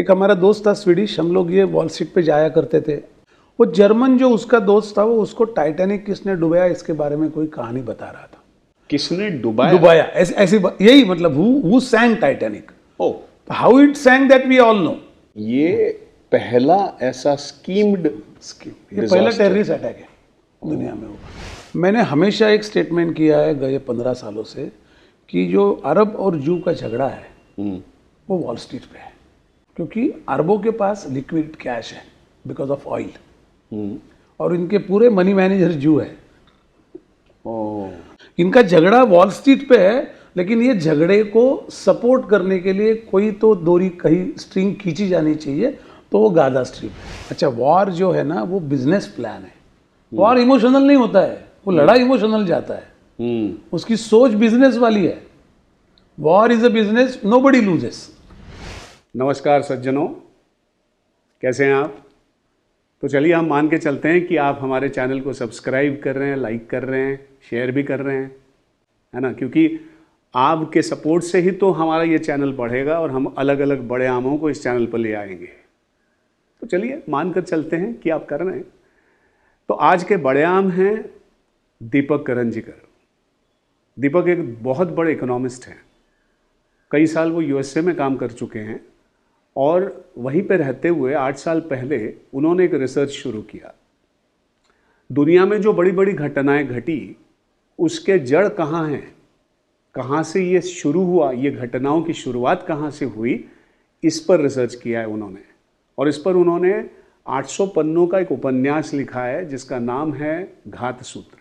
एक हमारा दोस्त था स्वीडिश, हम लोग ये वॉल स्ट्रीट पे जाया करते थे। वो जर्मन जो उसका दोस्त था, वो उसको टाइटैनिक किसने डुबाया इसके बारे में कोई कहानी बता रहा था। किसने डुबाया? डुबाया ऐसी यही मतलब who sank Titanic, oh, how it sank that we all know. ये पहला ऐसा स्कीम्ड ये पहला टेररिस्ट अटैक है दुनिया में हुआ। मैंने हमेशा एक स्टेटमेंट किया है गए 15 सालों से कि जो अरब और जू का झगड़ा है वो वॉल स्ट्रीट पे है, क्योंकि अरबों के पास लिक्विड कैश है बिकॉज ऑफ ऑयल, और इनके पूरे मनी मैनेजर जू है। इनका झगड़ा वॉल स्ट्रीट पे है, लेकिन ये झगड़े को सपोर्ट करने के लिए कोई तो डोरी कहीं स्ट्रिंग खींची जानी चाहिए, तो वो गाजा स्ट्रिप है। अच्छा, वॉर जो है ना वो बिजनेस प्लान है। वॉर इमोशनल नहीं होता है, वो लड़ाई इमोशनल जाता है। उसकी सोच बिजनेस वाली है। War is a business, nobody loses. नमस्कार सज्जनों, कैसे हैं आप? तो चलिए हम मान के चलते हैं कि आप हमारे चैनल को सब्सक्राइब कर रहे हैं, लाइक कर रहे हैं, शेयर भी कर रहे हैं, है ना? क्योंकि आपके सपोर्ट से ही तो हमारा ये चैनल बढ़ेगा और हम अलग अलग बड़े आमों को इस चैनल पर ले आएंगे। तो चलिए मान कर चलते हैं कि आप कर रहे हैं। तो आज के बड़े आम हैं दीपक करंजीकर। दीपक एक बहुत बड़े इकोनॉमिस्ट हैं। कई साल वो यूएसए में काम कर चुके हैं और वहीं पे रहते हुए 8 साल पहले उन्होंने एक रिसर्च शुरू किया। दुनिया में जो बड़ी बड़ी घटनाएं घटी उसके जड़ कहाँ हैं, कहाँ से ये शुरू हुआ, ये घटनाओं की शुरुआत कहाँ से हुई, इस पर रिसर्च किया है उन्होंने। और इस पर उन्होंने 800 पन्नों का एक उपन्यास लिखा है जिसका नाम है घात सूत्र।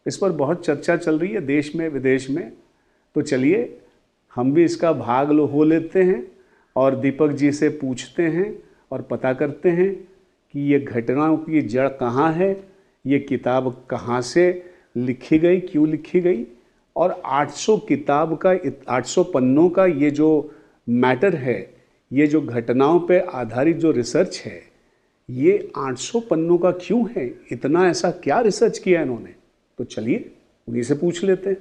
इस पर बहुत चर्चा चल रही है देश में विदेश में। तो चलिए हम भी इसका भाग हो लेते हैं और दीपक जी से पूछते हैं और पता करते हैं कि ये घटनाओं की जड़ कहाँ है, ये किताब कहाँ से लिखी गई, क्यों लिखी गई, और 800 पन्नों का ये जो मैटर है, ये जो घटनाओं पे आधारित जो रिसर्च है, ये 800 पन्नों का क्यों है, इतना ऐसा क्या रिसर्च किया इन्होंने। तो चलिए उन्हीं से पूछ लेते हैं।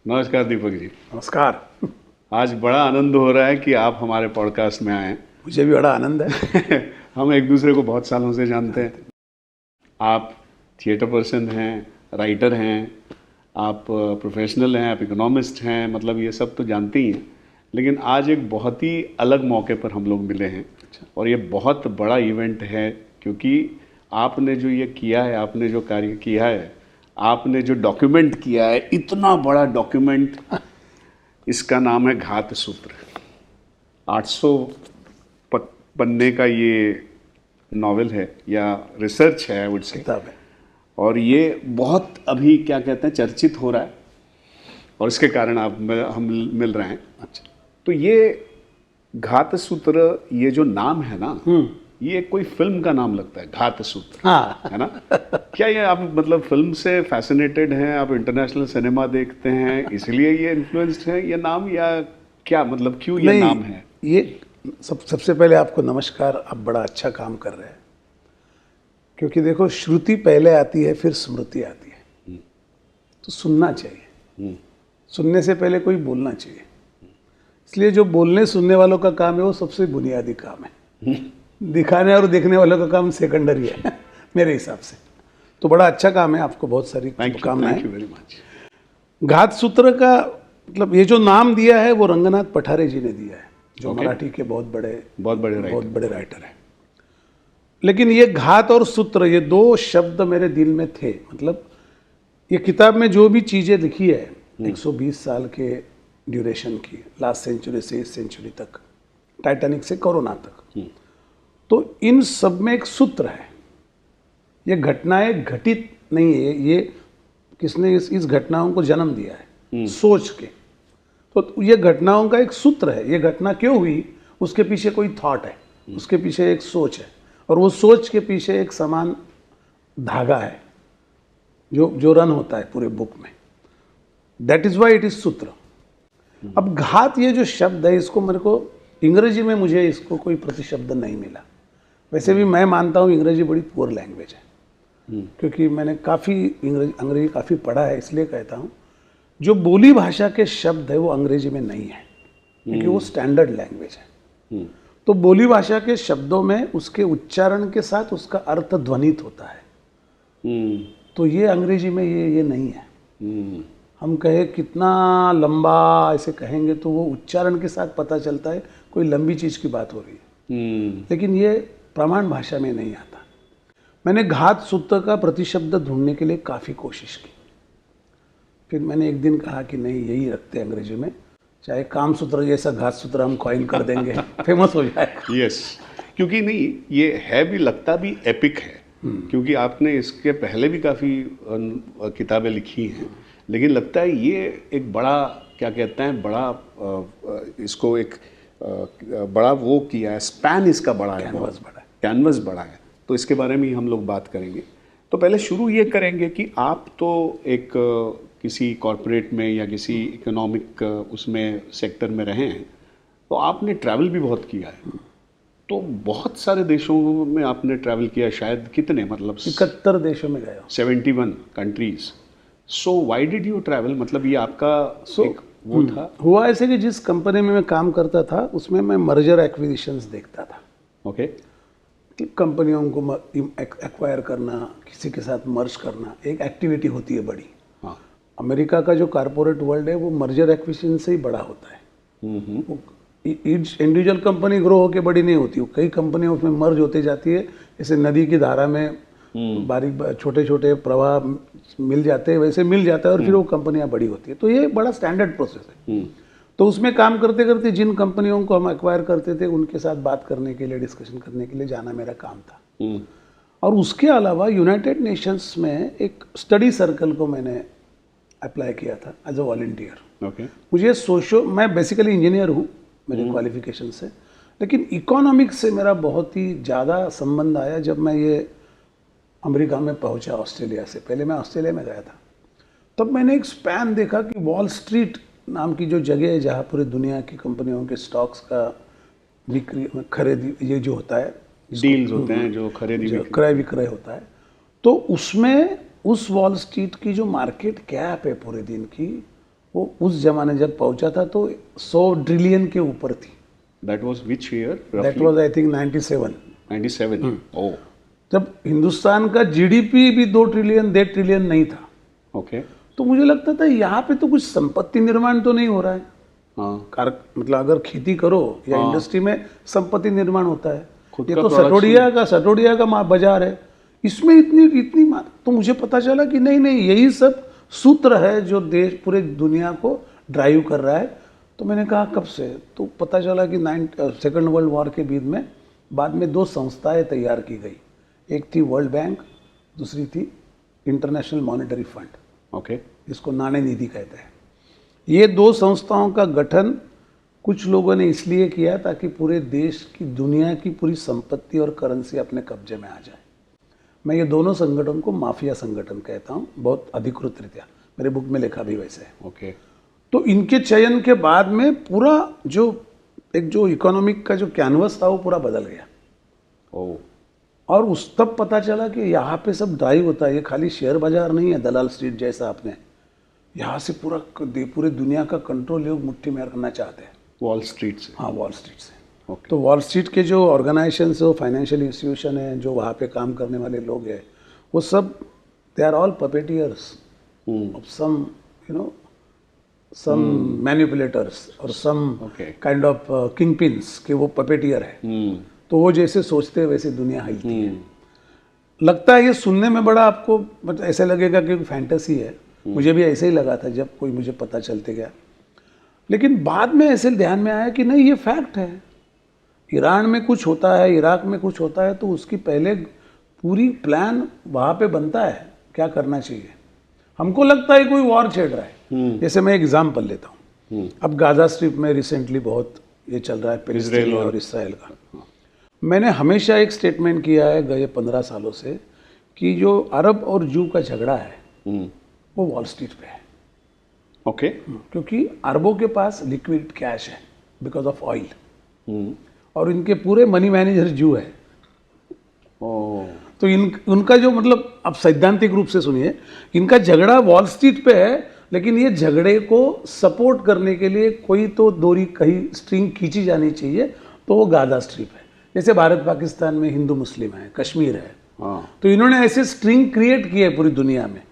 नमस्कार दीपक जी। नमस्कार। आज बड़ा आनंद हो रहा है कि आप हमारे पॉडकास्ट में आए। मुझे भी बड़ा आनंद है। हम एक दूसरे को बहुत सालों से जानते हैं। आप थिएटर पर्सन हैं, राइटर हैं, आप प्रोफेशनल हैं, आप इकोनॉमिस्ट हैं, मतलब ये सब तो जानते ही हैं। लेकिन आज एक बहुत ही अलग मौके पर हम लोग मिले हैं। और ये बहुत बड़ा इवेंट है क्योंकि आपने जो ये किया है, आपने जो कार्य किया है, आपने जो डॉक्यूमेंट किया है, इतना बड़ा डॉक्यूमेंट, इसका नाम है घात सूत्र। 800 पन्ने का ये नॉवेल है या रिसर्च है, आई वुड से, किताब है। और ये बहुत अभी क्या कहते हैं चर्चित हो रहा है और इसके कारण हम मिल रहे हैं। अच्छा, तो ये घात सूत्र, ये जो नाम है ना, ये कोई फिल्म का नाम लगता है, घात सूत्र। हाँ। है ना? क्या ये आप मतलब फिल्म से फैसिनेटेड हैं, आप इंटरनेशनल सिनेमा देखते हैं इसलिए ये इन्फ्लुएंस्ड है ये नाम, या क्या मतलब क्यों ये नाम है? ये सबसे पहले आपको नमस्कार। आप बड़ा अच्छा काम कर रहे हैं, क्योंकि देखो श्रुति पहले आती है फिर स्मृति आती है। तो सुनना चाहिए, सुनने से पहले कोई बोलना चाहिए। इसलिए जो बोलने सुनने वालों का काम है वो सबसे बुनियादी काम है। दिखाने और देखने वालों का काम सेकेंडरी है मेरे हिसाब से। तो बड़ा अच्छा काम है, आपको बहुत सारी शुभकामनाएं। Thank you very much. घात सूत्र का मतलब ये जो नाम दिया है वो रंगनाथ पठारे जी ने दिया है, जो मराठी के बहुत बड़े राइटर हैं। लेकिन ये घात और सूत्र, ये दो शब्द मेरे दिल में थे। मतलब ये किताब में जो भी चीज़ें लिखी है 120 साल के ड्यूरेशन की, लास्ट सेंचुरी से इस सेंचुरी तक, टाइटैनिक से कोरोना तक, तो इन सब में एक सूत्र है। ये घटनाएं घटित नहीं है, ये किसने इस घटनाओं को जन्म दिया है सोच के। तो ये घटनाओं का एक सूत्र है। ये घटना क्यों हुई, उसके पीछे कोई थॉट है, उसके पीछे एक सोच है, और वो सोच के पीछे एक समान धागा है जो रन होता है पूरे बुक में। That is why it is सूत्र। अब घात, ये जो शब्द है, इसको मेरे को अंग्रेजी में मुझे इसको कोई प्रतिशब्द नहीं मिला। वैसे भी मैं मानता हूँ अंग्रेजी बड़ी पुअर लैंग्वेज है, क्योंकि मैंने काफ़ी अंग्रेजी काफ़ी पढ़ा है, इसलिए कहता हूँ जो बोली भाषा के शब्द है वो अंग्रेजी में नहीं है, क्योंकि वो स्टैंडर्ड लैंग्वेज है। तो बोली भाषा के शब्दों में उसके उच्चारण के साथ उसका अर्थ ध्वनित होता है। तो ये अंग्रेजी में ये नहीं है। हम कहे कितना लंबा ऐसे कहेंगे तो वो उच्चारण के साथ पता चलता है कोई लंबी चीज़ की बात हो रही है, लेकिन ये प्रमाण भाषा में नहीं आता। मैंने घात सूत्र का प्रतिशब्द ढूंढने के लिए काफ़ी कोशिश की, फिर मैंने एक दिन कहा कि नहीं, यही रखते हैं अंग्रेजी में, चाहे काम सूत्र जैसा घात सूत्र हम कॉइन कर देंगे, फेमस हो जाएगा। यस, क्योंकि नहीं, ये है भी, लगता भी एपिक है, क्योंकि आपने इसके पहले भी काफ़ी किताबें लिखी हैं, लेकिन लगता है ये एक बड़ा, क्या कहते हैं, बड़ा इसको एक बड़ा वो किया है, स्पैन इसका बड़ा है, कैनवस बड़ा है। तो इसके बारे में ही हम लोग बात करेंगे। तो पहले शुरू ये करेंगे कि आप तो एक किसी कॉरपोरेट में या किसी इकोनॉमिक उसमें सेक्टर में रहे हैं, तो आपने ट्रैवल भी बहुत किया है, तो बहुत सारे देशों में आपने ट्रैवल किया, शायद कितने, मतलब 71 देशों में गया, 71 countries. So why did you travel, मतलब ये आपका एक वो था? हुआ ऐसे कि जिस कंपनी में मैं काम करता था उसमें मैं मर्जर एक्विजिशंस देखता था। ओके, कंपनियों को एक्वायर करना, किसी के साथ मर्ज करना एक एक्टिविटी होती है बड़ी। हाँ, अमेरिका का जो कॉर्पोरेट वर्ल्ड है वो मर्जर एक्विजिशन से ही बड़ा होता है। वो इंडिविजुअल कंपनी ग्रो होकर बड़ी नहीं होती, कई कंपनियां उसमें मर्ज होते जाती है, जैसे नदी की धारा में बारीक छोटे छोटे प्रवाह मिल जाते हैं, वैसे मिल जाता है और फिर वो कंपनियां बड़ी होती है। तो ये बड़ा स्टैंडर्ड प्रोसेस है। तो उसमें काम करते करते जिन कंपनियों को हम एक्वायर करते थे उनके साथ बात करने के लिए, डिस्कशन करने के लिए जाना मेरा काम था। और उसके अलावा यूनाइटेड नेशंस में एक स्टडी सर्कल को मैंने अप्लाई किया था एज अ वॉलंटियर। मुझे मैं बेसिकली इंजीनियर हूँ मेरे क्वालिफिकेशन से, लेकिन इकोनॉमिक्स से मेरा बहुत ही ज़्यादा संबंध आया जब मैं ये अमेरिका में पहुंचा ऑस्ट्रेलिया से। पहले मैं ऑस्ट्रेलिया में गया था, तब मैंने एक स्पैन देखा कि वॉल स्ट्रीट नाम की जो जगह है जहाँ पूरी दुनिया की कंपनियों के स्टॉक्स का बिक्री खरीदी, ये जो होता है, डील्स होते हैं, जो खरीदी क्रय विक्रय होता है, तो उसमें उस वॉल स्ट्रीट की जो मार्केट कैप है पूरे दिन की, वो उस जमाने जब पहुंचा था तो 100 ट्रिलियन के ऊपर थी। That was which year? That was I think 97। 97। ओह, जब हिंदुस्तान का जीडीपी भी 2 ट्रिलियन 1.5 ट्रिलियन नहीं था। ओके, तो मुझे लगता था यहाँ पे तो कुछ संपत्ति निर्माण तो नहीं हो रहा है। हाँ, मतलब अगर खेती करो या इंडस्ट्री में संपत्ति निर्माण होता है, ये तो सटोडिया का बाजार है, इसमें इतनी तो मुझे पता चला कि नहीं, यही सब सूत्र है जो देश पूरे दुनिया को ड्राइव कर रहा है। तो मैंने कहा कब से? तो पता चला कि सेकेंड वर्ल्ड वॉर के बाद में 2 संस्थाएं तैयार की गई, एक थी वर्ल्ड बैंक, दूसरी थी इंटरनेशनल मॉनेटरी फंड, ओके, इसको नाणे निधि कहते हैं। ये 2 संस्थाओं का गठन कुछ लोगों ने इसलिए किया ताकि पूरे देश की, दुनिया की पूरी संपत्ति और करेंसी अपने कब्जे में आ जाए। मैं ये दोनों संगठन को माफिया संगठन कहता हूँ, बहुत अधिकृत रीत्या, मेरे बुक में लिखा भी वैसे है। ओके, तो इनके चयन के बाद में पूरा जो इकोनॉमिक का जो कैनवस था वो पूरा बदल गया। ओह, और तब पता चला कि यहाँ पे सब ड्राइव होता है, ये खाली शेयर बाजार नहीं है दलाल स्ट्रीट जैसा, आपने यहाँ से पूरे दुनिया का कंट्रोल लोग मुट्ठी में रखना चाहते हैं, वॉल स्ट्रीट से। हाँ, वॉल स्ट्रीट से। Okay. तो वॉल स्ट्रीट के जो ऑर्गेनाइजेशंस हो, फाइनेंशियल इंस्टीट्यूशन है, जो वहाँ पे काम करने वाले लोग हैं, वो सब they are all puppeteers of some manipulators और some kind of kingpins के वो पपेटियर है। तो वो जैसे सोचते हैं वैसे दुनिया हिलती है। लगता है ये सुनने में बड़ा आपको ऐसे लगेगा कि फैंटेसी है, मुझे भी ऐसे ही लगा था जब कोई मुझे पता चलते गया, लेकिन बाद में ऐसे ध्यान में आया कि नहीं, ये फैक्ट है। ईरान में कुछ होता है, इराक में कुछ होता है, तो उसकी पहले पूरी प्लान वहाँ पे बनता है क्या करना चाहिए। हमको लगता है कोई वॉर छेड़ रहा है। जैसे मैं एग्जाम्पल लेता हूँ, अब गाजा स्ट्रिप में रिसेंटली बहुत ये चल रहा है, पैलेस्टीन और इसराइल का। मैंने हमेशा एक स्टेटमेंट किया है गए 15 सालों से कि जो अरब और जू का झगड़ा है वो वॉल स्ट्रीट पे है। ओके, क्योंकि अरबों के पास लिक्विड कैश है बिकॉज ऑफ ऑयल, और इनके पूरे मनी मैनेजर जू है। ओ, तो उनका जो मतलब आप सैद्धांतिक रूप से सुनिए, इनका झगड़ा वॉल स्ट्रीट पे है, लेकिन ये झगड़े को सपोर्ट करने के लिए कोई तो डोरी कहीं स्ट्रिंग खींची जानी चाहिए, तो वो गाजा स्ट्रिप है। जैसे भारत पाकिस्तान में हिंदू मुस्लिम है, कश्मीर है, तो इन्होंने ऐसे स्ट्रिंग क्रिएट किए पूरी दुनिया में,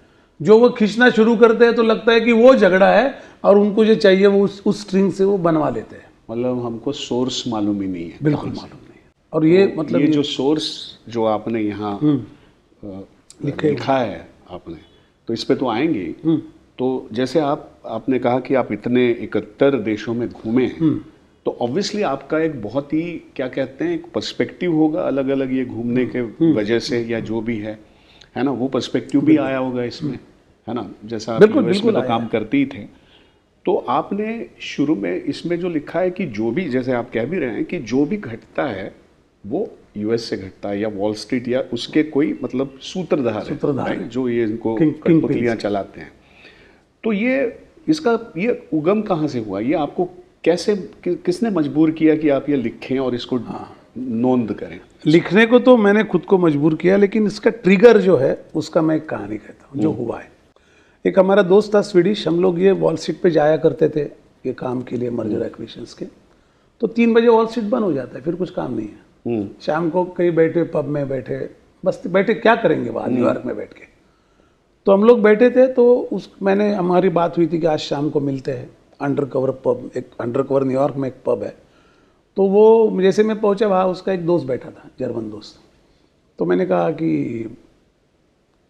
जो वो खींचना शुरू करते हैं तो लगता है कि वो झगड़ा है, और उनको जो चाहिए वो उस स्ट्रिंग से वो बनवा लेते हैं। मतलब हमको सोर्स मालूम ही नहीं है, बिल्कुल मालूम नहीं है। और ये मतलब ये जो सोर्स जो आपने यहाँ लिखा है आपने, तो इस पे तो आएंगे ही। तो जैसे आपने कहा कि आप इतने 71 देशों में घूमे हैं, तो ऑब्वियसली आपका एक बहुत ही क्या कहते हैं एक पर्सपेक्टिव होगा अलग अलग ये घूमने के वजह से, या जो भी है ना, वो पर्सपेक्टिव भी आया होगा इसमें, है ना, जैसा आप यूएस में तो काम करते ही थे। तो आपने शुरू में इसमें जो लिखा है कि जो भी, जैसे आप कह भी रहे हैं कि जो भी घटता है वो यूएस से घटता है, या वॉल स्ट्रीट, या उसके कोई मतलब सूत्रधार है जो ये इनको कठपुतलियां चलाते हैं। तो ये इसका ये उगम कहाँ से हुआ? ये आपको कैसे किसने मजबूर किया कि आप ये लिखें और इसको नोंद करें? लिखने को तो मैंने खुद को मजबूर किया, लेकिन इसका ट्रिगर जो है उसका मैं एक कहानी कहता हूँ जो हुआ है। एक हमारा दोस्त था स्वीडिश, हम लोग ये वॉल स्ट्रीट पे जाया करते थे ये काम के लिए, मर्जर एक्विजिशंस के। तो 3 बजे वॉल स्ट्रीट बंद हो जाता है, फिर कुछ काम नहीं है। शाम को कहीं बैठे पब में बैठे, बस बैठे क्या करेंगे वहाँ न्यूयॉर्क में बैठ के। तो हम लोग बैठे थे, तो मैंने हमारी बात हुई थी कि आज शाम को मिलते हैं अंडरकवर पब, एक अंडरकवर न्यूयॉर्क में एक पब है। तो वो जैसे मैं पहुंचा वहाँ उसका एक दोस्त बैठा था, जर्मन दोस्त। तो मैंने कहा कि,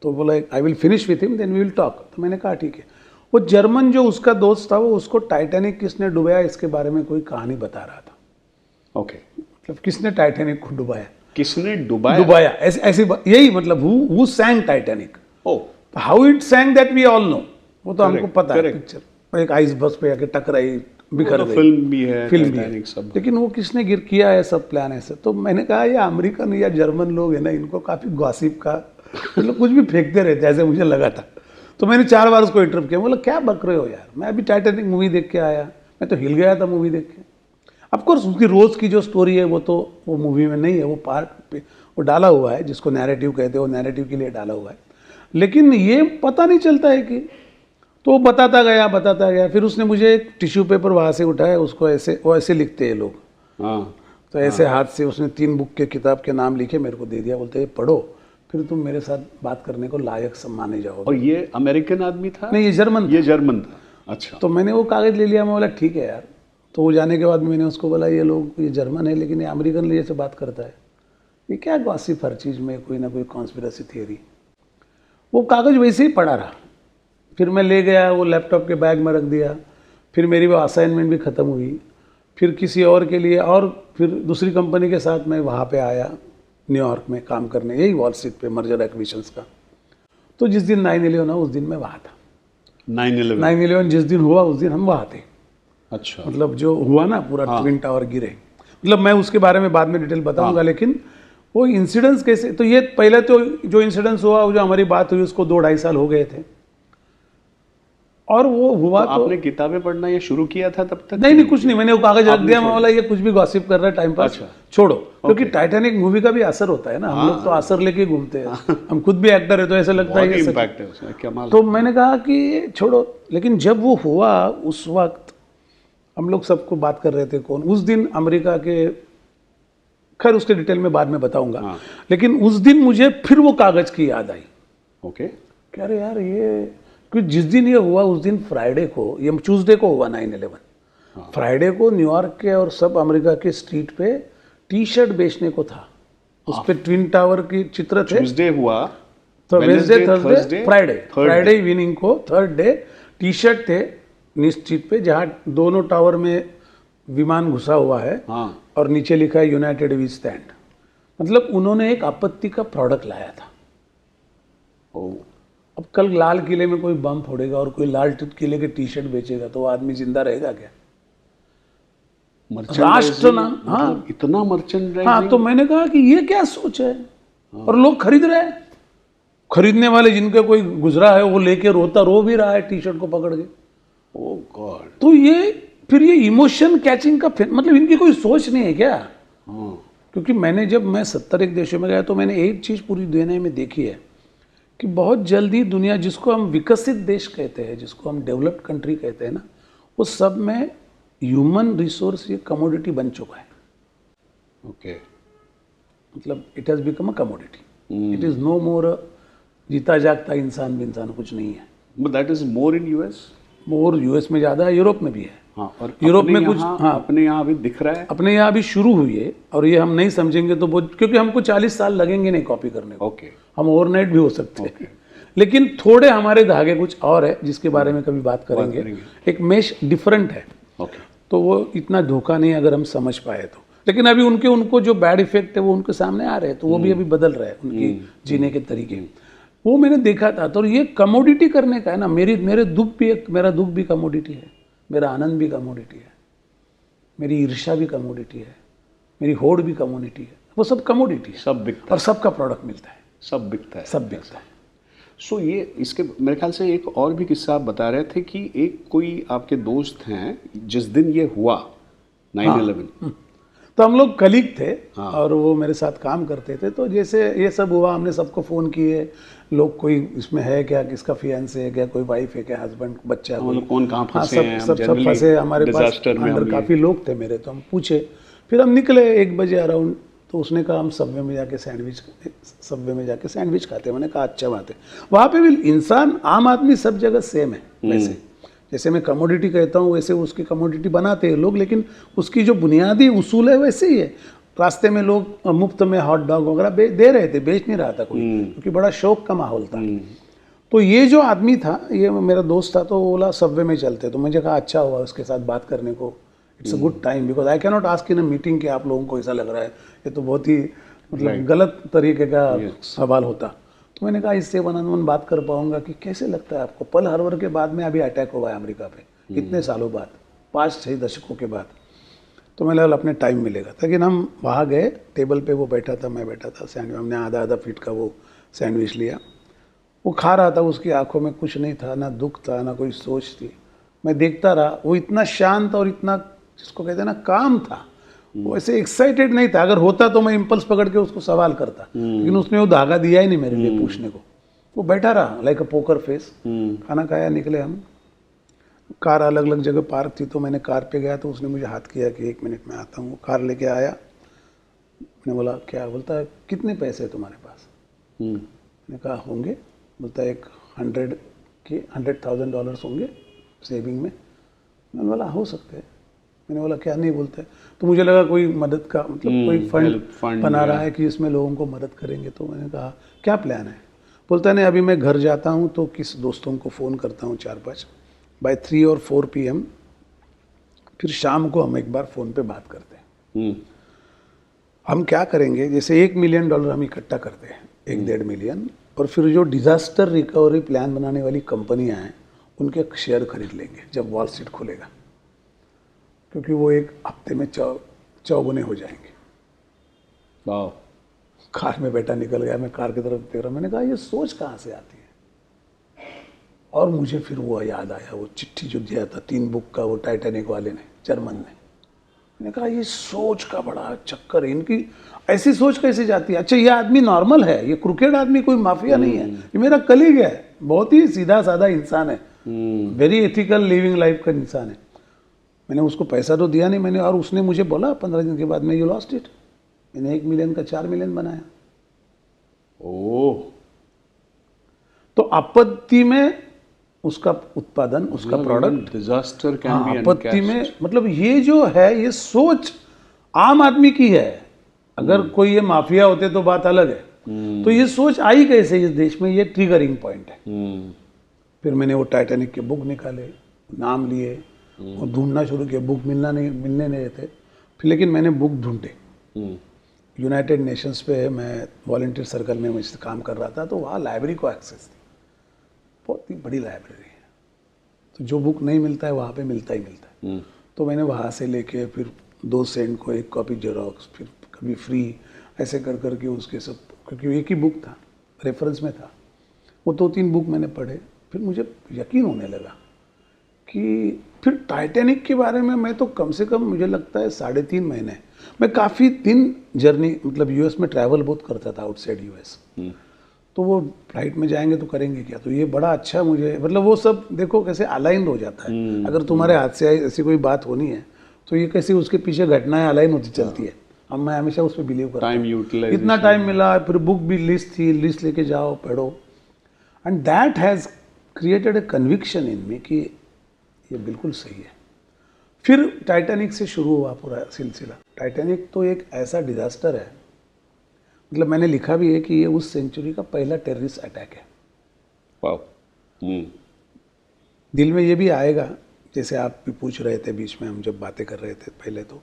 तो बोला I will finish with him then we will talk. तो मैंने कहा ठीक है। वो जर्मन जो उसका दोस्त था, वो उसको टाइटैनिक किसने डुबाया इसके बारे में कोई कहानी बता रहा था। ओके, मतलब किसने टाइटैनिक को डुबाया, किसने डुबाया ऐसी यही मतलब who sank Titanic, how it sank that we all know, वो तो हमको पता है। पिक्चर एक आइस बस पे आके टकराई, बिखर गई, फिल्म भी है, सब, लेकिन वो किसने गिर किया है सब प्लान ऐसे। तो मैंने कहा ये अमेरिकन या जर्मन लोग है ना, इनको काफी गॉसिप का मतलब कुछ भी फेंकते रहते ऐसे मुझे लगा था। तो मैंने 4 बार उसको इंटरप्ट किया, बोला क्या बक रहे हो यार, मैं अभी टाइटैनिक मूवी देख के आया, मैं तो हिल गया था मूवी देख के। ऑफकोर्स उसकी रोज की जो स्टोरी है वो तो वो मूवी में नहीं है, वो पार्ट पे वो डाला हुआ है, जिसको नैरेटिव कहते हैं, वो नैरेटिव के लिए डाला हुआ है। लेकिन ये पता नहीं चलता है कि, तो बताता गया। फिर उसने मुझे एक टिश्यू पेपर वहाँ से उठाया, उसको ऐसे, वो ऐसे लिखते हैं लोग, तो ऐसे हाथ से उसने 3 बुक के किताब के नाम लिखे, मेरे को दे दिया, बोलते पढ़ो, फिर तुम मेरे साथ बात करने को लायक माने जाओगे। और ये अमेरिकन आदमी था? नहीं, ये जर्मन था। अच्छा। तो मैंने वो कागज ले लिया, मैं बोला ठीक है यार। तो वो जाने के बाद मैंने उसको बोला ये लोग, ये जर्मन है लेकिन ये अमेरिकन लिए से बात करता है, ये क्या गॉसिप, हर चीज़ में कोई ना कोई कॉन्स्पिरेसी थियरी। वो कागज वैसे ही पड़ा रहा। फिर मैं ले गया, वो लैपटॉप के बैग में रख दिया। फिर मेरी वो असाइनमेंट भी ख़त्म हुई। फिर किसी और के लिए, और फिर दूसरी कंपनी के साथ मैं वहाँ पे आया न्यूयॉर्क में काम करने, यही वॉल स्ट्रीट पे मर्जर एक्विजिशंस का। तो जिस दिन 9/11 हुआ उस दिन मैं वहाँ था। 9/11 जिस दिन हुआ उस दिन हम वहाँ थे। अच्छा। मतलब जो हुआ ना पूरा, ट्विन टावर गिरे, मतलब मैं उसके बारे में बाद में डिटेल बताऊंगा। लेकिन वो इंसिडेंट्स कैसे, तो ये पहले तो जो इंसिडेंट्स हुआ, जो हमारी बात हुई उसको 2-2.5 साल हो गए थे, और वो हुआ तो आपने किताबें पढ़ना ये शुरू किया था तब तक? नहीं, कुछ नहीं, मैंने वो कागज रख दिया, मैं बोला ये कुछ भी गॉसिप कर रहा है, टाइम पास, छोड़ो। क्योंकि टाइटैनिक मूवी का भी असर होता है ना, हम लोग तो असर लेके घूमते हैं, हम खुद भी एक्टर है तो ऐसा लगता है इम्पैक्ट है उसमें, कमाल। तो मैंने कहा कि छोड़ो। लेकिन जब वो हुआ उस वक्त हम लोग सबको बात कर रहे थे, कौन उस दिन अमेरिका के, खैर उसके डिटेल में बाद में बताऊंगा। लेकिन उस दिन मुझे फिर वो कागज की याद आई। ओके, कह रहे यार ये, क्योंकि जिस दिन ये हुआ उस दिन फ्राइडे को, ये ट्यूसडे को हुआ 9/11, फ्राइडे को न्यूयॉर्क के और सब अमेरिका के स्ट्रीट पे टी-शर्ट बेचने को था, उस पे ट्विन टावर की चित्र थे। ट्यूसडे हुआ तो वेडनेसडे, थर्सडे, फ्राइडे इवनिंग को, थर्ड डे टी-शर्ट थे स्ट्रीट पे, जहाँ दोनों टावर में विमान घुसा हुआ है, और नीचे लिखा है यूनाइटेड वी स्टैंड। मतलब उन्होंने एक आपत्ति का प्रोडक्ट लाया था। अब कल लाल किले में कोई बम फोड़ेगा और कोई लाल किले के टी-शर्ट बेचेगा तो वो आदमी जिंदा रहेगा क्या? राष्ट्र नाम, हाँ, इतना मर्चेंडाइजिंग। हाँ, तो मैंने कहा कि ये क्या सोच है, और लोग खरीद रहे हैं। खरीदने वाले जिनके कोई गुजरा है वो लेके रो भी रहा है टी-शर्ट को पकड़ के। ओह गॉड। तो ये फिर ये इमोशन कैचिंग का मतलब इनकी कोई सोच नहीं है क्या? क्योंकि मैंने जब मैं 71 देशों में गया तो मैंने एक चीज़ पूरी दुनिया में देखी है कि बहुत जल्दी दुनिया, जिसको हम विकसित देश कहते हैं, जिसको हम डेवलप्ड कंट्री कहते हैं ना, वो सब में ह्यूमन रिसोर्स ये कमोडिटी बन चुका है। ओके, मतलब it has become a commodity. It is no more जीता जागता इंसान भी इंसान कुछ नहीं है। But that is more in US. More US में ज़्यादा है, यूरोप में भी है। हाँ, और यूरोप में कुछ, हाँ अपने यहाँ अभी दिख रहा है। अपने यहाँ अभी शुरू हुई है, और ये हम नहीं समझेंगे तो बहुत, क्योंकि हमको 40 साल लगेंगे नहीं कॉपी करने को। ओके, हम ओवरनाइट भी हो सकते हैं, लेकिन थोड़े हमारे धागे कुछ और है जिसके बारे में कभी बात करेंगे। एक मेश डिफरेंट है, तो वो इतना धोखा नहीं अगर हम समझ पाए तो। लेकिन अभी उनको जो बैड इफेक्ट है वो उनके सामने आ रहे हैं, तो वो भी अभी बदल रहे हैं उनकी जीने के तरीके। वो मैंने देखा था। तो ये कमोडिटी करने का है ना, मेरा दुख भी कमोडिटी है, मेरा आनंद भी कमोडिटी है, मेरी ईर्ष्या भी कमोडिटी है, मेरी होड़ भी कमोडिटी है। वो सब कमोडिटी है, सब बिकता है, और सबका प्रोडक्ट मिलता है, सब बिकता है, सब बिकता है। सो ये इसके मेरे ख्याल से एक और भी किस्सा आप बता रहे थे कि एक कोई आपके दोस्त हैं जिस दिन ये हुआ 9/11। तो हम लोग कलीग थे, और वो मेरे साथ काम करते थे। तो जैसे ये सब हुआ, हमने सबको फ़ोन किए, लोग कोई इसमें है क्या, किसका फियांसे है क्या, कोई वाइफ है क्या, हस्बैंड, बच्चा, कौन कहाँ फंसे हैं, सब फंसे। हमारे पास अंदर काफ़ी लोग थे मेरे, तो हम पूछे। फिर हम निकले 1 बजे अराउंड। तो उसने कहा हम सबवे में जाके सैंडविच खाते हैं। मैंने कहा अच्छा बात है। वहाँ पे भी इंसान, आम आदमी सब जगह सेम है। वैसे जैसे मैं कमोडिटी कहता हूँ, वैसे उसकी कमोडिटी बनाते हैं लोग, लेकिन उसकी जो बुनियादी उसूल है वैसे ही है। रास्ते में लोग मुफ्त में हॉट डॉग वगैरह दे रहे थे, बेच नहीं रहा था कोई, क्योंकि बड़ा शौक का माहौल था। तो ये जो आदमी था, ये मेरा दोस्त था, तो वो बोला सबवे में चलते। तो मुझे कहा अच्छा हुआ उसके साथ बात करने को। It's a good time, because I can not ask in a meeting कि आप लोगों को ऐसा लग रहा है। ये तो बहुत ही मतलब गलत तरीके का सवाल होता। तो मैंने कहा इससे वन ऑन वन बात कर पाऊंगा कि कैसे लगता है आपको। पर्ल हार्बर के बाद में अभी अटैक हुआ है अमेरिका पे, कितने सालों बाद, 5-6 दशकों के बाद। तो मैंने लगा अपने टाइम मिलेगा। लेकिन हम वहाँ गए, टेबल पे वो बैठा था, मैं बैठा था, सैंडविच हमने आधा फीट का वो सैंडविच लिया। वो खा रहा था, उसकी आंखों में कुछ नहीं था, ना दुख था, ना कोई सोच थी। मैं देखता रहा, वो इतना शांत और इतना, जिसको कहते हैं ना, काम था। वो ऐसे एक्साइटेड नहीं था। अगर होता तो मैं इम्पल्स पकड़ के उसको सवाल करता, लेकिन उसने वो धागा दिया ही नहीं मेरे लिए पूछने को। वो बैठा रहा लाइक अ पोकर फेस। खाना खाया, निकले हम। कार अलग अलग जगह पार्क थी, तो मैंने कार पे गया, तो उसने मुझे हाथ किया कि 1 मिनट में आता हूँ। कार लेके आया। मैंने बोला क्या? बोलता है कितने पैसे है तुम्हारे पास? मैंने कहा होंगे। बोलता है $100,000 होंगे सेविंग में। मैंने बोला हो सकते हैं। मैंने बोला क्या? नहीं। बोलता है तो मुझे लगा कोई मदद का, मतलब कोई फंड बना रहा है कि इसमें लोगों को मदद करेंगे। तो मैंने कहा क्या प्लान है? बोलता है नहीं, अभी मैं घर जाता हूँ तो किस दोस्तों को फ़ोन करता हूँ 4-5, बाय 3 और 4 PM, फिर शाम को हम एक बार फ़ोन पे बात करते हैं। हम क्या करेंगे, जैसे $1 मिलियन हम इकट्ठा करते हैं, 1-1.5 मिलियन, और फिर जो डिज़ास्टर रिकवरी प्लान बनाने वाली कंपनियां हैं उनके शेयर खरीद लेंगे जब वॉल स्ट्रीट खुलेगा, क्योंकि वो 1 हफ्ते में चौगुने हो जाएंगे। वाह। कार में बैठा निकल गया, मैं कार की तरफ देख रहा। मैंने कहा ये सोच कहाँ से आती है? और मुझे फिर वो याद आया, वो चिट्ठी जो दिया था 3 बुक का, वो टाइटैनिक वाले ने, जर्मन ने। मैंने कहा ये सोच का बड़ा चक्कर है, इनकी ऐसी सोच कैसे जाती है? अच्छा ये आदमी नॉर्मल है, ये क्रिकेट आदमी कोई माफिया नहीं है, ये मेरा कलीग है, बहुत ही सीधा साधा इंसान है, वेरी एथिकल लिविंग लाइफ का इंसान है। मैंने उसको पैसा तो दिया नहीं, मैंने, और उसने मुझे बोला 15 दिन के बाद में, यू लॉस्ट इट। मैंने 1 मिलियन का 4 मिलियन बनाया। ओह। तो आपत्ति में उसका उत्पादन, उसका प्रोडक्ट, डिजास्टर कैन बी आपत्ति में, मतलब ये जो है, ये सोच आम आदमी की है। अगर कोई ये माफिया होते तो बात अलग है। तो ये सोच आई कैसे इस देश में, ये ट्रिगरिंग पॉइंट है। फिर मैंने वो टाइटैनिक के बुक निकाले, नाम लिए और ढूंढना शुरू किया। बुक मिलने नहीं थे। फिर लेकिन मैंने बुक ढूंढे। यूनाइटेड नेशंस पे मैं वॉलंटियर सर्कल में मुझसे काम कर रहा था, तो वहाँ लाइब्रेरी को एक्सेस थी, बहुत ही बड़ी लाइब्रेरी है। तो जो बुक नहीं मिलता है वहाँ पे मिलता ही मिलता है। तो मैंने वहाँ से लेके फिर 2 सेंट को 1 कॉपी जेरोक्स, फिर कभी फ्री, ऐसे कर करके उसके सब, क्योंकि एक ही बुक था, रेफरेंस में था। वो 2-3 बुक मैंने पढ़े। फिर मुझे यकीन होने लगा कि फिर टाइटैनिक के बारे में मैं तो कम से कम मुझे लगता है 3.5 महीने, मैं काफ़ी दिन जर्नी मतलब यूएस में ट्रैवल बहुत करता था आउटसाइड यूएस। तो वो फ्लाइट में जाएंगे तो करेंगे क्या, तो ये बड़ा अच्छा मुझे मतलब वो सब देखो कैसे अलाइन हो जाता है। अगर तुम्हारे हाथ से ऐसी कोई बात होनी है तो ये कैसे उसके पीछे घटनाएं अलाइन होती चलती है। अब मैं हमेशा उस पर बिलीव करता हूँ। टाइम यूटिलाइजेशन, इतना टाइम मिला, फिर बुक भी लिस्ट थी, लिस्ट लेके जाओ पढ़ो, and that has created a conviction in me कि ये बिल्कुल सही है। फिर टाइटैनिक से शुरू हुआ पूरा सिलसिला। टाइटैनिक तो एक ऐसा डिजास्टर है, मतलब मैंने लिखा भी है कि ये उस सेंचुरी का पहला टेररिस्ट अटैक है। वाओ। दिल में ये भी आएगा, जैसे आप भी पूछ रहे थे बीच में हम जब बातें कर रहे थे पहले, तो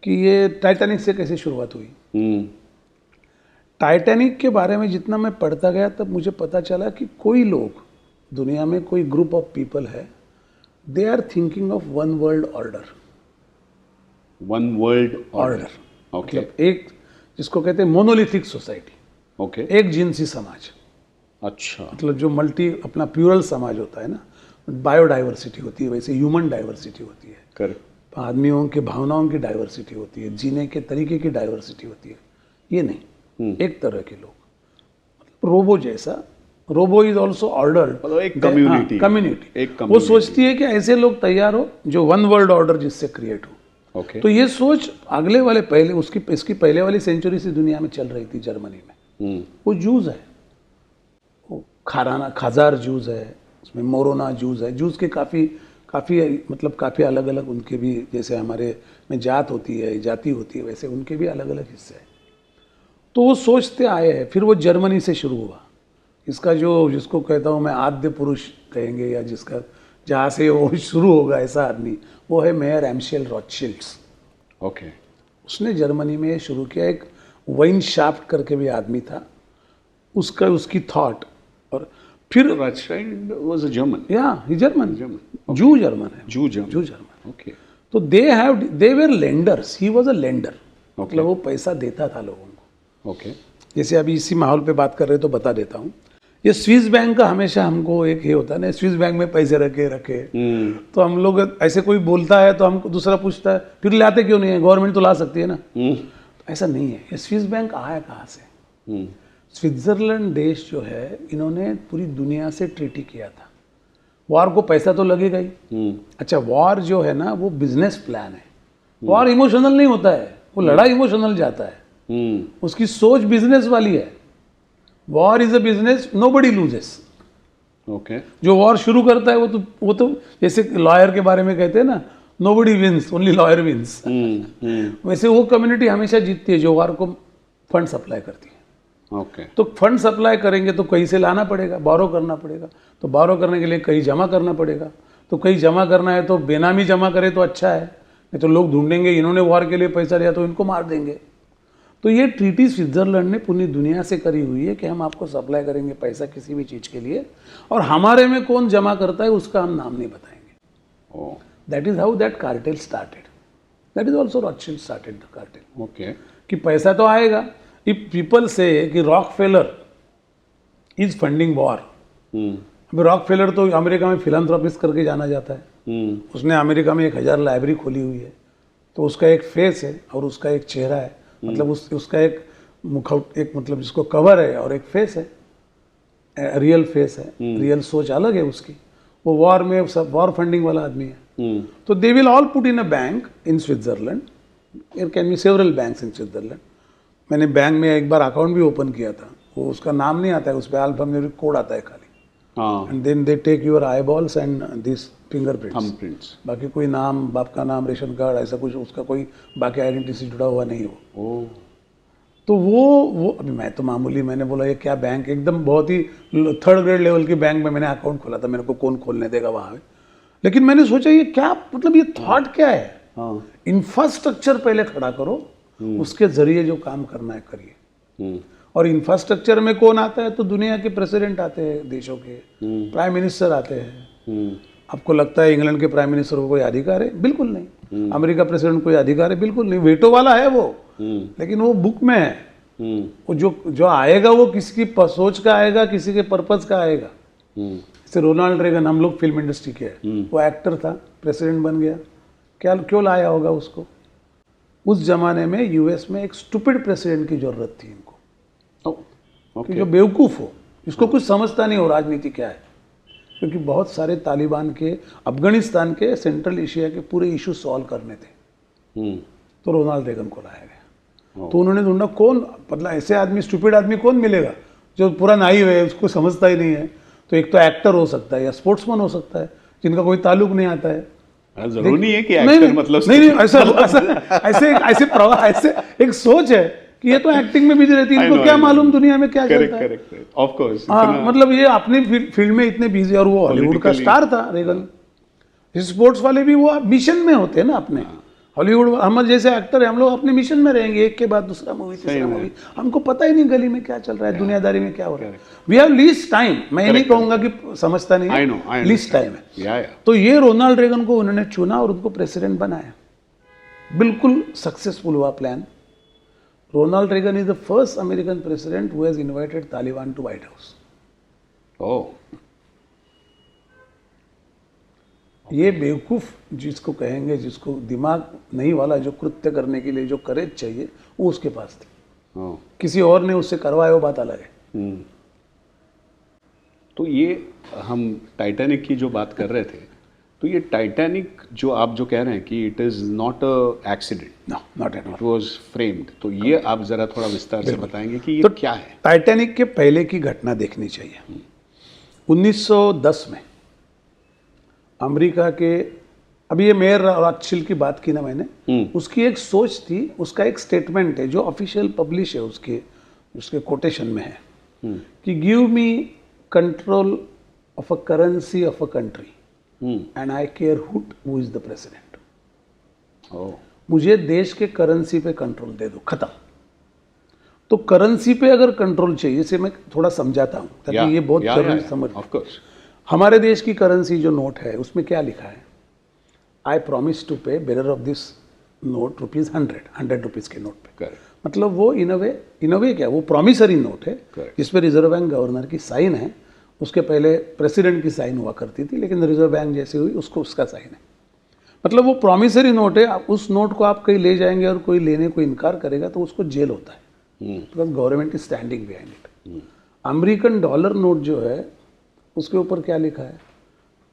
कि ये टाइटैनिक से कैसे शुरुआत हुई। टाइटैनिक के बारे में जितना मैं पढ़ता गया तब मुझे पता चला कि कोई लोग दुनिया में, कोई ग्रुप ऑफ पीपल है, they are thinking of one world order. One world order, okay. मतलब एक जिसको कहते हैं मोनोलिथिक सोसाइटी, ओके। एक जिनसी समाज। अच्छा। मतलब जो मल्टी अपना प्यूरल समाज होता है ना, बायोडाइवर्सिटी होती है, वैसे ह्यूमन डाइवर्सिटी होती है, करेक्ट। आदमियों के भावनाओं की डाइवर्सिटी होती है, जीने के तरीके की डाइवर्सिटी होती है। ये नहीं, एक तरह के लोग, मतलब रोबो जैसा। रोबो इज ऑल्सो ऑर्डर, मतलब एक कम्युनिटी। कम्युनिटी एक वो सोचती है कि ऐसे लोग तैयार हो जो वन वर्ल्ड ऑर्डर जिससे क्रिएट हो। ओके। तो ये सोच अगले वाले पहले इसकी पहले वाली सेंचुरी से दुनिया में चल रही थी, जर्मनी में। वो जूस है, वो खाजार जूस है, उसमें मोरोना जूस है। जूस के काफ़ी मतलब काफ़ी अलग अलग उनके भी, जैसे हमारे में जात होती है, जाति होती है, वैसे उनके भी अलग अलग हिस्से हैं। तो वो सोचते आए हैं। फिर वो जर्मनी से शुरू हुआ। इसका जिसको कहता हूँ मैं आद्य पुरुष कहेंगे, या जिसका जहाँ से वो शुरू होगा ऐसा आदमी, वो है मेयर एम्शेल रॉथशिल्ड्स। ओके। उसने जर्मनी में शुरू किया। एक वाइनशाफ्ट करके भी आदमी था, उसकी थॉट। और फिर Rothschild was a German. German German है। Jew German. ओके। तो they were lenders, he was a lender. मतलब वो पैसा देता था लोगों को। ओके। जैसे अभी इसी माहौल पे बात कर रहे तो बता देता हूँ। ये स्विस बैंक का हमेशा हमको एक ये होता है ना, स्विस बैंक में पैसे रखे। तो हम लोग ऐसे कोई बोलता है तो हमको दूसरा पूछता है फिर लाते क्यों नहीं है, गवर्नमेंट तो ला सकती है ना। तो ऐसा नहीं है। ये स्विस बैंक आया कहाँ से? स्विट्जरलैंड देश जो है, इन्होंने पूरी दुनिया से ट्रीटी किया था। वॉर को पैसा तो लगेगा ही। अच्छा, वॉर जो है ना वो बिजनेस प्लान है। वॉर इमोशनल नहीं होता है, वो लड़ाई इमोशनल जाता है। उसकी सोच बिजनेस वाली है। War is a business, nobody loses. Okay. जो वॉर शुरू करता है वो तो जैसे लॉयर के बारे में कहते हैं ना, nobody wins, only lawyer wins. वैसे वो कम्युनिटी हमेशा जीतती है जो वॉर को फंड सप्लाई करती है। ओके। तो फंड सप्लाई करेंगे तो कहीं से लाना पड़ेगा, बोरो करना पड़ेगा। तो बोरो करने के लिए कहीं जमा करना पड़ेगा। तो कहीं जमा करना है तो बेनामी जमा करे तो अच्छा है, नहीं तो लोग ढूंढेंगे इन्होंने वॉर के लिए पैसा लिया तो इनको मार देंगे। तो ये ट्रीटी स्विट्जरलैंड ने पूरी दुनिया से करी हुई है कि हम आपको सप्लाई करेंगे पैसा किसी भी चीज़ के लिए, और हमारे में कौन जमा करता है उसका हम नाम नहीं बताएंगे। That is how that cartel started. That is also Rothschild started the cartel. Okay. कि पैसा तो आएगा। इफ पीपल से कि रॉकफेलर इज फंडिंग वॉर। अभी रॉकफेलर तो अमेरिका में फिलैंथ्रोपिस्ट करके जाना जाता है। उसने अमेरिका में 1000 लाइब्रेरी खोली हुई है। तो उसका एक फेस है और उसका एक चेहरा है, मतलब उसका एक मुखौट, एक मतलब जिसको कवर है और एक फेस है, रियल फेस है, रियल सोच अलग है उसकी। वो वॉर में सब वॉर फंडिंग वाला आदमी है। तो they will all put in a bank in Switzerland. There can be several banks in Switzerland. मैंने बैंक में एक बार अकाउंट भी ओपन किया था। वो उसका नाम नहीं आता है, उस पर अल्फान्यूमेरिक कोड आता है खाली। And then they take your eyeballs and this fingerprints. बाकी कोई नाम, बाप का नाम, रेशन कार्ड, ऐसा कुछ उसका कोई बाकी आइडेंटिटी से जुड़ा हुआ नहीं हो। तो वो अभी मैं तो मामूली, मैंने बोला ये क्या बैंक, एकदम बहुत ही 3rd ग्रेड लेवल की बैंक में मैंने अकाउंट खोला था। मेरे को कौन खोलने देगा वहाँ पे। लेकिन मैंने सोचा ये क्या, मतलब ये थॉट क्या है। इंफ्रास्ट्रक्चर पहले खड़ा करो, उसके जरिए जो काम करना है करिए। और इंफ्रास्ट्रक्चर में कौन आता है? तो दुनिया के प्रेसिडेंट आते हैं, देशों के प्राइम मिनिस्टर आते हैं। आपको लगता है इंग्लैंड के प्राइम मिनिस्टर को कोई अधिकार है? बिल्कुल नहीं। अमेरिका प्रेसिडेंट कोई अधिकार है? बिल्कुल नहीं। वेटो वाला है वो, लेकिन वो बुक में है। वो जो आएगा वो किसी की सोच का आएगा, किसी के पर्पज का आएगा। जैसे रोनाल्ड रेगन, हम लोग फिल्म इंडस्ट्री के हैं, वो एक्टर था, प्रेसिडेंट बन गया, क्या क्यों लाया होगा उसको? उस जमाने में यूएस में एक स्टूपिड प्रेसिडेंट की जरूरत थी इनको, कि जो बेवकूफ़ हो, जिसको कुछ समझता नहीं हो राजनीति क्या है, क्योंकि बहुत सारे तालिबान के, अफगानिस्तान के, सेंट्रल एशिया के पूरे इशू सॉल्व करने थे। तो रोनाल्ड रेगन को लाया गया। तो उन्होंने ढूंढा कौन, मतलब ऐसे आदमी, स्टूपिड आदमी कौन मिलेगा जो पूरा नाइव है, उसको समझता ही नहीं है। तो एक तो एक्टर हो सकता है या स्पोर्ट्समैन हो सकता है, जिनका कोई ताल्लुक नहीं आता है। जरूरी नहीं है कि एक्टर मतलब नहीं, ऐसे एक सोच है कि ये तो एक्टिंग में बिजी रहती है, इनको क्या मालूम दुनिया में क्या चलता है। ऑफ कोर्स, मतलब ये अपनी फील्ड में इतने बिजी, और वो हॉलीवुड का स्टार था रेगन। स्पोर्ट्स वाले भी वो मिशन में होते हैं ना अपने, हॉलीवुड हम जैसे एक्टर है, हम लोग अपने मिशन में रहेंगे, एक के बाद दूसरा मूवी, तीसरा मूवी, हमको पता ही नहीं गली में क्या चल रहा है, दुनियादारी में क्या हो रहा है। वी हैव लीस्ट टाइम, मैं नहीं कहूंगा कि समझता नहीं है, लीस्ट टाइम है। तो ये रोनाल्ड रेगन को उन्होंने चुना और उनको प्रेसिडेंट बनाया। बिल्कुल सक्सेसफुल हुआ plan. Ronald Reagan is the first American president who has invited Taliban to White House. ये बेवकूफ़ जिसको कहेंगे, जिसको दिमाग नहीं वाला, जो कृत्य करने के लिए जो करेज चाहिए, वो उसके पास थी। किसी और ने उससे करवाया, वो बात अलग है। तो ये हम टाइटैनिक की जो बात कर रहे थे, तो ये टाइटैनिक जो आप जो कह रहे हैं कि it is not a accident, no, not at all, it was framed, तो ये आप ज़रा थोड़ा विस्तार से बताएंगे कि ये तो क्या है? टाइटैनिक के पहले की घटना देखनी चाहिए। 1910 में अमेरिका के, अभी ये मेयर रॉथस्चिल्ड की बात की ना मैंने, उसकी एक सोच थी, उसका एक स्टेटमेंट है जो ऑफिशियल पब्लिश है, उसके कोटेशन में है कि give me control of a currency of a country and I care who is the president. मुझे देश के करेंसी पे कंट्रोल दे दो, खत्म। तो करेंसी पे अगर कंट्रोल चाहिए, इसे मैं थोड़ा समझाता हूँ ताकि ये बहुत जरूरी समझ। हमारे देश की करेंसी जो नोट है, उसमें क्या लिखा है? आई प्रॉमिस टू पे bearer of this note ₹100 rupees के नोट पे। मतलब वो इन अ वे क्या, वो प्रॉमिसरी नोट है जिसपे रिजर्व बैंक गवर्नर की साइन है। उसके पहले प्रेसिडेंट की साइन हुआ करती थी, लेकिन रिजर्व बैंक जैसे हुई उसको उसका साइन है। मतलब वो प्रॉमिसरी नोट है। उस नोट को आप कहीं ले जाएंगे और कोई लेने को इनकार करेगा तो उसको जेल होता है, because government is standing behind it. American dollar note जो है, उसके ऊपर क्या लिखा है?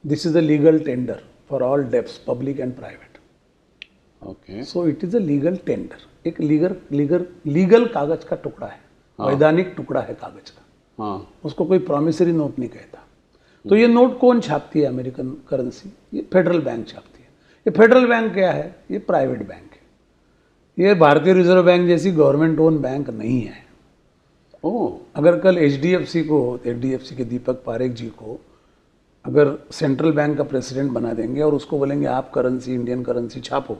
This is a legal tender for all debts public and private. Okay, so it is a legal tender, एक लीगल कागज का टुकड़ा है, वैधानिक टुकड़ा है कागज का। उसको कोई प्रॉमिसरी नोट नहीं कहता। तो ये नोट कौन छापती है? अमेरिकन करेंसी ये फेडरल बैंक छापती है। ये फेडरल बैंक क्या है? ये प्राइवेट बैंक है। ये भारतीय रिजर्व बैंक जैसी गवर्नमेंट ओन बैंक नहीं है। अगर कल एचडीएफसी के दीपक पारेख जी को अगर सेंट्रल बैंक का प्रेसिडेंट बना देंगे और उसको बोलेंगे आप करेंसी, इंडियन करेंसी छापो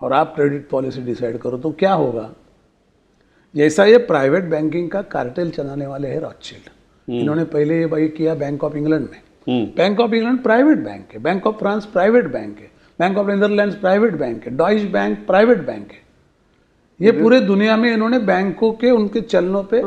और आप क्रेडिट पॉलिसी डिसाइड करो, तो क्या होगा? जैसा ये प्राइवेट बैंकिंग का कार्टेल चलाने वाले हैं रॉथस्चिल्ड, इन्होंने पहले ये भाई किया बैंक ऑफ इंग्लैंड में। Bank of England private bank है, bank of France private bank है, bank of Netherlands private bank है, डॉइच बैंक प्राइवेट बैंक है। ये पूरे दुनिया में इन्होंने बैंकों के उनके चलनों पे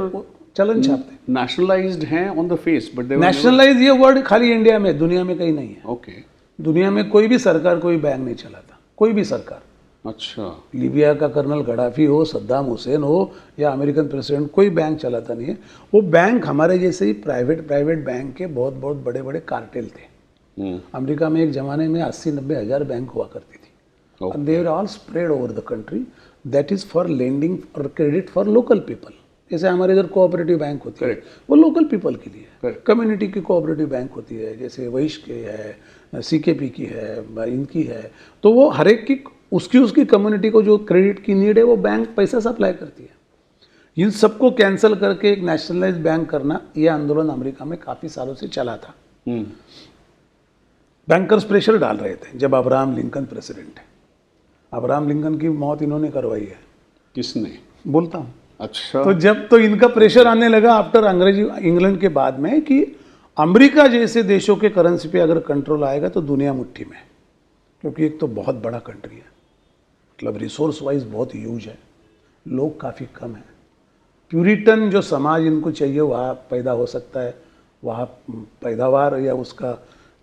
चलन छापते। नेशनलाइज्ड हैं on the face, but nationalise ये वर्ड खाली इंडिया में, दुनिया में कहीं नहीं है। ओके, दुनिया में कोई भी सरकार कोई बैंक नहीं चलाता, कोई भी सरकार। अच्छा, लीबिया का कर्नल गडाफी हो, सद्दाम हुसैन हो या अमेरिकन प्रेसिडेंट, कोई बैंक चलाता नहीं है। वो बैंक हमारे जैसे ही प्राइवेट बैंक के बहुत बहुत बड़े बड़े कार्टेल थे। अमेरिका में एक जमाने में 80-90 हज़ार बैंक हुआ करती थी। They are all spread over the country, that is for lending और क्रेडिट फॉर लोकल पीपल। जैसे हमारे इधर कोऑपरेटिव बैंक होती है, वो लोकल पीपल के लिए। कम्युनिटी की कोऑपरेटिव बैंक होती है, जैसे वैश्य की है, सीकेपी की है, इनकी है। तो वो हर एक की उसकी कम्युनिटी को जो क्रेडिट की नीड है, वो बैंक पैसा सप्लाई करती है। इन सबको कैंसिल करके एक नेशनलाइज बैंक करना, ये आंदोलन अमेरिका में काफ़ी सालों से चला था। बैंकर्स प्रेशर डाल रहे थे जब अब्राहम लिंकन प्रेसिडेंट है। अब्राहम लिंकन की मौत इन्होंने करवाई है। किसने? बोलता हूँ। अच्छा, तो जब तो इनका प्रेशर आने लगा आफ्टर अंग्रेजी इंग्लैंड के बाद में कि अमेरिका जैसे देशों के करेंसी पे अगर कंट्रोल आएगा तो दुनिया मुट्ठी में, क्योंकि एक तो बहुत बड़ा कंट्री है, मतलब रिसोर्स वाइज बहुत ह्यूज है, लोग काफ़ी कम हैं, प्यूरिटन जो समाज इनको चाहिए वहाँ पैदा हो सकता है, वहाँ पैदावार या उसका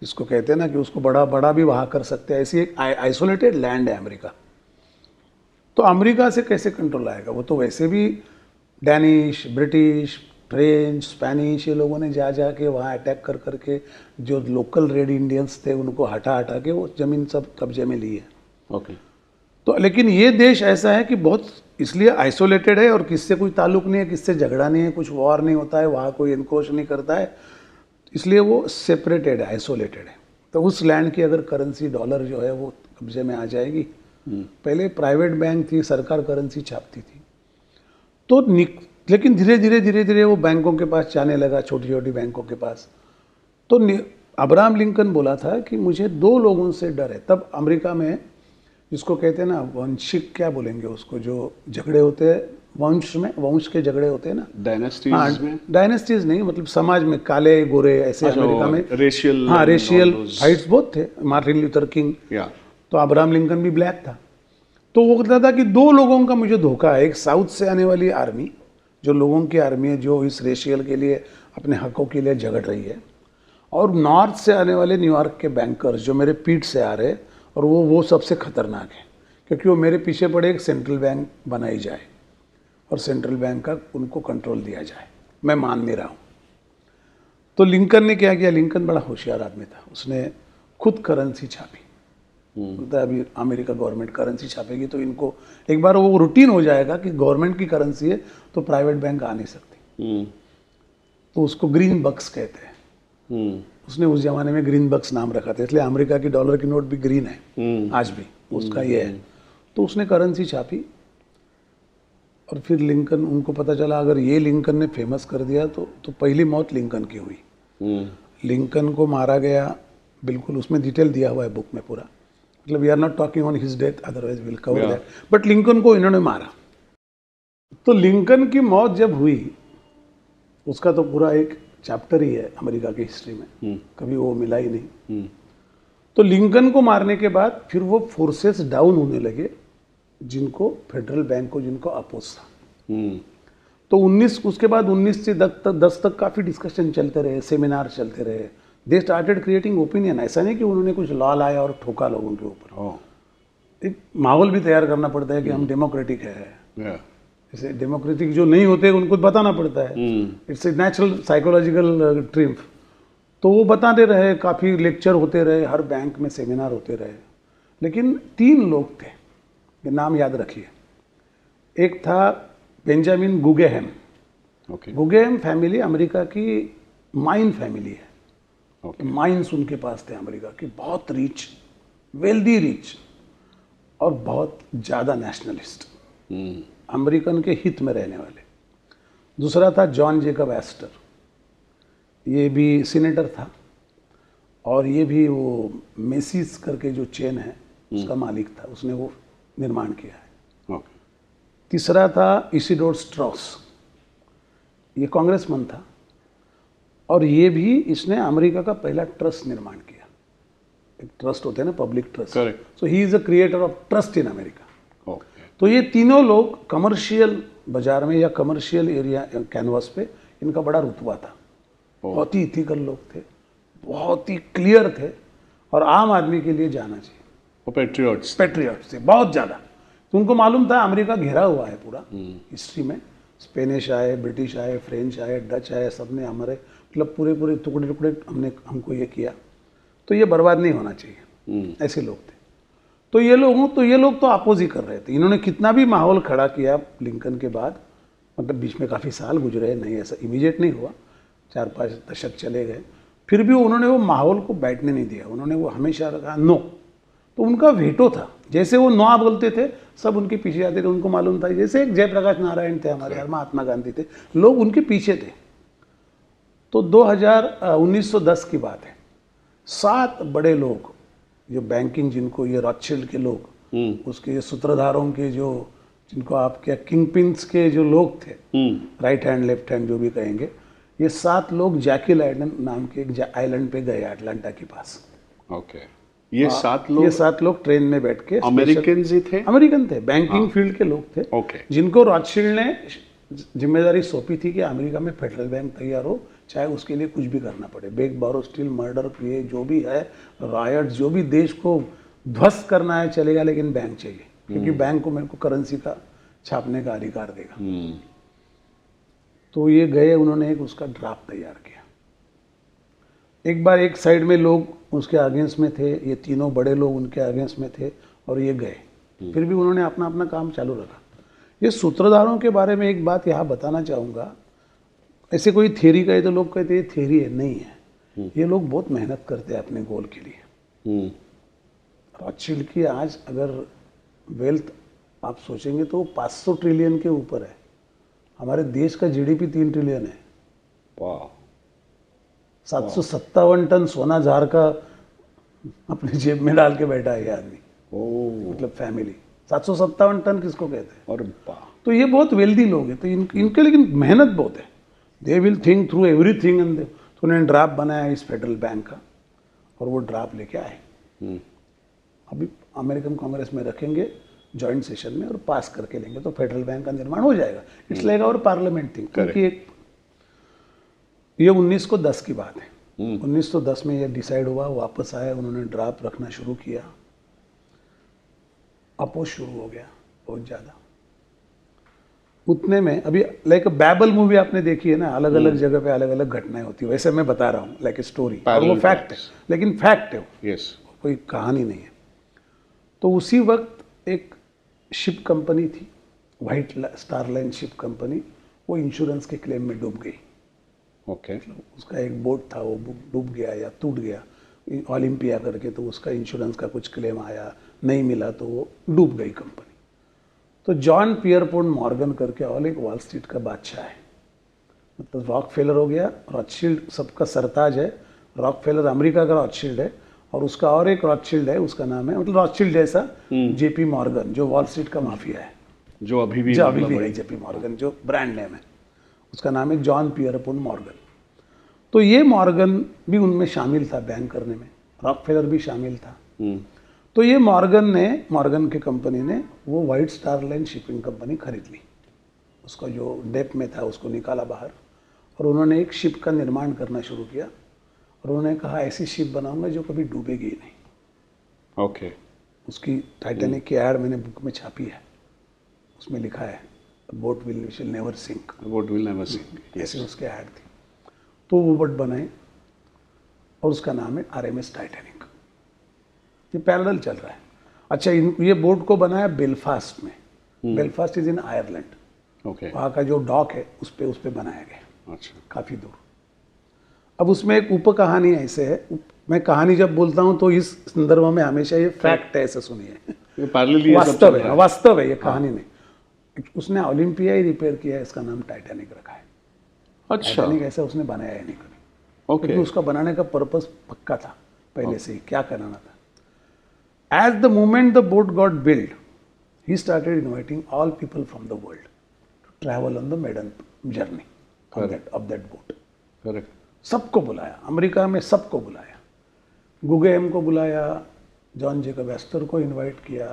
जिसको कहते हैं ना कि उसको बड़ा बड़ा भी वहाँ कर सकते हैं, ऐसी एक आइसोलेटेड लैंड है अमेरिका। तो अमेरिका से कैसे कंट्रोल आएगा? वो तो वैसे भी डैनिश, ब्रिटिश, फ्रेंच, स्पेनिश ये लोगों ने जा के वहाँ अटैक कर करके जो लोकल रेड इंडियंस थे उनको हटा के वो ज़मीन सब कब्जे में ली है। ओके। तो लेकिन ये देश ऐसा है कि बहुत इसलिए आइसोलेटेड है और किससे कोई ताल्लुक नहीं है, किससे झगड़ा नहीं है, कुछ वॉर नहीं होता है, वहाँ कोई इनक्रोच नहीं करता है, इसलिए वो सेपरेटेड है, आइसोलेटेड है। तो उस लैंड की अगर करेंसी डॉलर जो है वो कब्जे में आ जाएगी। पहले प्राइवेट बैंक थी, सरकार करेंसी छापती थी, तो लेकिन धीरे धीरे वो बैंकों के पास जाने लगा, छोटी छोटी बैंकों के पास। तो अब्राहम लिंकन बोला था कि मुझे 2 लोगों से डर है। तब अमेरिका में जिसको कहते हैं ना वंशिक, क्या बोलेंगे उसको, जो झगड़े होते हैं वंश के झगड़े होते हैं ना, डायनेस्टीज में, डायनेस्टीज नहीं, मतलब समाज में काले गोरे ऐसे अमेरिका में रेशियल, हाँ रेशियल फाइट्स बहुत थे। मार्टिन लूथर किंग, तो अब्राहम लिंकन भी ब्लैक था। तो वो कहता था कि 2 लोगों का मुझे धोखा है, एक साउथ से आने वाली आर्मी, जो लोगों की आर्मी है जो इस रेशियल के लिए अपने हकों के लिए झगड़ रही है, और नॉर्थ से आने वाले न्यूयॉर्क के बैंकर्स जो मेरे पीठ से आ रहे, और वो सबसे खतरनाक है क्योंकि वो मेरे पीछे पड़े एक सेंट्रल बैंक बनाई जाए और सेंट्रल बैंक का उनको कंट्रोल दिया जाए, मैं मान नहीं रहा हूँ। तो लिंकन ने क्या किया? लिंकन बड़ा होशियार आदमी था, उसने खुद करेंसी छापी। बोलता है अभी अमेरिका गवर्नमेंट करेंसी छापेगी तो इनको एक बार वो रूटीन हो जाएगा कि गवर्नमेंट की करेंसी है तो प्राइवेट बैंक आ नहीं सकती। तो उसको ग्रीन बक्स कहते हैं। उसने उस जमाने में ग्रीन बक्स नाम रखा था, इसलिए अमेरिका की डॉलर की नोट भी ग्रीन है आज भी, उसका ये है। तो उसने करेंसी छापी और फिर लिंकन, उनको पता चला अगर ये लिंकन ने फेमस कर दिया तो पहली मौत लिंकन की हुई। लिंकन को मारा गया, बिल्कुल उसमें डिटेल दिया हुआ है बुक में पूरा, मतलब we are not talking on his death, otherwise will cover that, but Lincoln को इन्होंने मारा। तो लिंकन की मौत जब हुई, उसका तो पूरा एक चैप्टर ही है अमेरिका की हिस्ट्री में, कभी वो मिला ही नहीं। तो लिंकन को मारने के बाद फिर वो फोर्सेस डाउन होने लगे जिनको फेडरल बैंक को जिनको अपोज था। तो 19 उसके बाद 19 से 10 तक काफ़ी डिस्कशन चलते रहे, सेमिनार चलते रहे। They started creating opinion. ऐसा नहीं कि उन्होंने कुछ लॉ लाया और ठोका लोगों के ऊपर। एक माहौल भी तैयार करना पड़ता है कि हम डेमोक्रेटिक है। जैसे डेमोक्रेटिक जो नहीं होते उनको बताना पड़ता है, it's a natural psychological triumph. तो वो बताते रहे, काफ़ी लेक्चर होते रहे, हर बैंक में सेमिनार होते रहे। लेकिन 3 लोग थे, ये नाम याद रखिए। एक था बेंजामिन गुगेहेम। गुगेहेम फैमिली अमेरिका की माइन फैमिली है। माइन्स उनके पास थे अमेरिका की, बहुत रिच, वेल्दी रिच और बहुत ज़्यादा नेशनलिस्ट, अमेरिकन के हित में रहने वाले। दूसरा था जॉन जेकब एस्टर, ये भी सीनेटर था और ये भी वो मेसीस करके जो चेन है उसका मालिक था, उसने वो निर्माण किया है। तीसरा था इसिडोर स्ट्रॉस, ये कांग्रेसमैन था और ये भी इसने अमेरिका का पहला ट्रस्ट निर्माण किया। एक ट्रस्ट होते हैं ना, public trust. So he is a creator of trust in America. तो ये तीनों लोग कमर्शियल बाजार में या कमर्शियल एरिया कैनवास पे इनका बड़ा रुतबा था। बहुत ही इथिकल लोग थे, बहुत ही क्लियर थे और आम आदमी के लिए जाना चाहिए। पेट्रियट्स थे बहुत ज़्यादा। तो उनको मालूम था अमेरिका घिरा हुआ है पूरा हिस्ट्री में। स्पेनिश आए, ब्रिटिश आए, फ्रेंच आए, डच आए, सब ने हमारे मतलब पूरे टुकड़े हमको ये किया, तो ये बर्बाद नहीं होना चाहिए। ऐसे लोग थे। तो ये लोग तो अपोज ही कर रहे थे। इन्होंने कितना भी माहौल खड़ा किया लिंकन के बाद, मतलब बीच में काफ़ी साल गुजरे, नहीं ऐसा इमीडिएट नहीं हुआ, 4-5 दशक चले गए, फिर भी उन्होंने वो माहौल को बैठने नहीं दिया। उन्होंने वो हमेशा कहा नो। तो उनका वेटो था, जैसे वो नो बोलते थे सब उनके पीछे आते थे। उनको मालूम था, जैसे एक जयप्रकाश नारायण थे हमारे, महात्मा गांधी थे, लोग उनके पीछे थे। तो 1910 की बात है, 7 बड़े लोग जो बैंकिंग, जिनको ये रॉथशिल्ड के लोग, उसके सूत्रधारों के जो, जिनको आप क्या किंग पिन्स के जो लोग थे, राइट हैंड लेफ्ट हैंड जो भी कहेंगे, ये 7 लोग जैकिल आइलैंड नाम के एक आइलैंड पे गए अटलांटा के पास। ये 7 लोग ट्रेन में बैठ के, अमेरिकन ही थे, अमेरिकन थे, बैंकिंग फील्ड के लोग थे, जिनको रॉथशिल्ड ने जिम्मेदारी सौंपी थी कि अमेरिका में फेडरल बैंक तैयार हो, चाहे उसके लिए कुछ भी करना पड़े, बेग बारो स्टील, मर्डर, ये जो भी है, रायट, जो भी देश को ध्वस्त करना है चलेगा, लेकिन बैंक चाहिए, क्योंकि बैंक को मेरे को करेंसी का छापने का अधिकार देगा। तो ये गए, उन्होंने एक उसका ड्राफ्ट तैयार किया। एक बार एक साइड में लोग उसके अगेंस्ट में थे, ये तीनों बड़े लोग उनके अगेंस्ट में थे, और ये गए, फिर भी उन्होंने अपना अपना काम चालू रखा। ये सूत्रधारों के बारे में एक बात यहाँ बताना चाहूँगा, ऐसे कोई थ्योरी का है तो लोग कहते हैं थ्योरी है, नहीं है, ये लोग बहुत मेहनत करते हैं अपने गोल के लिए। रॉथशिल्ड की आज अगर वेल्थ आप सोचेंगे तो 500 ट्रिलियन के ऊपर है। हमारे देश का जीडीपी 3 ट्रिलियन है। वाह। 757 टन सोना झार का अपने जेब में डाल के बैठा है ये आदमी, मतलब फैमिली। 757 टन किसको कहते हैं? और वाह। तो ये बहुत वेल्दी लोग हैं, तो इनके लेकिन मेहनत बहुत है। They will think through everything and तो उन्होंने ड्राफ्ट बनाया इस फेडरल बैंक का, और वो ड्राफ्ट लेके आए, अभी अमेरिकन कांग्रेस में रखेंगे जॉइंट सेशन में और पास करके लेंगे, तो फेडरल बैंक का निर्माण हो जाएगा। इट्स लाइक और पार्लियामेंट थिंग, क्योंकि एक ये 1910 की बात है। 1910 में ये डिसाइड हुआ, वापस आए, उन्होंने ड्राफ्ट रखना शुरू किया, अपोज शुरू हो गया बहुत ज़्यादा। उतने में अभी लाइक बैबल मूवी आपने देखी है ना, अलग अलग जगह पे अलग अलग घटनाएं होती है, वैसे मैं बता रहा हूँ लाइक ए स्टोरी, और वो फैक्ट है, लेकिन फैक्ट है वो, यस, कोई कहानी नहीं है। तो उसी वक्त एक शिप कंपनी थी, white star line ship company, वो इंश्योरेंस के क्लेम में डूब गई। ओके। उसका एक बोट था, वो डूब गया या टूट गया ओलंपिया करके, तो उसका इंश्योरेंस का कुछ क्लेम आया, नहीं मिला, तो वो डूब गई कंपनी। तो जॉन पियरपोर्ट मॉर्गन करके और एक वॉल स्ट्रीट का बादशाह है, मतलब रॉकफेलर हो गया, रॉथशिल्ड सबका सरताज है, रॉकफेलर अमेरिका का रॉथशिल्ड है, और उसका और एक रॉथशिल्ड है, उसका नाम है, मतलब रॉथशिल्ड जैसा जेपी मॉर्गन, जो वॉल स्ट्रीट का माफिया है, जो अभी भी है जेपी मॉर्गन, जो ब्रांड नेम है, उसका नाम है जॉन पियरपोर्ट मॉर्गन। तो ये मॉर्गन भी उनमें शामिल था बैंक करने में, रॉकफेलर भी शामिल था। तो ये मॉर्गन की कंपनी ने वो white star line shipping company खरीद ली, उसका जो डेप में था उसको निकाला बाहर, और उन्होंने एक शिप का निर्माण करना शुरू किया, और उन्होंने कहा ऐसी शिप बनाऊंगा जो कभी डूबेगी ही नहीं। ओके। उसकी टाइटैनिक की ऐड मैंने बुक में छापी है, उसमें लिखा है boat will never sink, boat will never sink, ऐसे उसके ऐड थी। तो वो बोट बनाए, और उसका नाम है RMS टाइटैनिक। ये पैरेलल चल रहा है। अच्छा, ये बोट को बनाया बेलफास्ट में, Belfast is in Ireland, okay. वहाँ का जो डॉक है उस पे बनाया गया, अच्छा, काफ़ी दूर। अब उसमें एक उप कहानी ऐसे है, मैं कहानी जब बोलता हूँ तो इस संदर्भ में हमेशा ये फैक्ट है, ऐसे सुनिए, वास्तव है ये कहानी नहीं। उसने ओलंपिया ही रिपेयर किया है, इसका नाम टाइटैनिक रखा है। अच्छा, टाइटैनिक ऐसा उसने बनाया है नहीं कभी, क्योंकि उसका बनाने का पर्पस पक्का था पहले से ही, क्या कराना था। As the moment the boat got built, he started inviting all people from the world to travel on the maiden journey of that boat. Correct. सबको बुलाया, अमेरिका में सबको बुलाया, गुगेम को बुलाया, जॉन जेकब एस्टर को इनवाइट किया।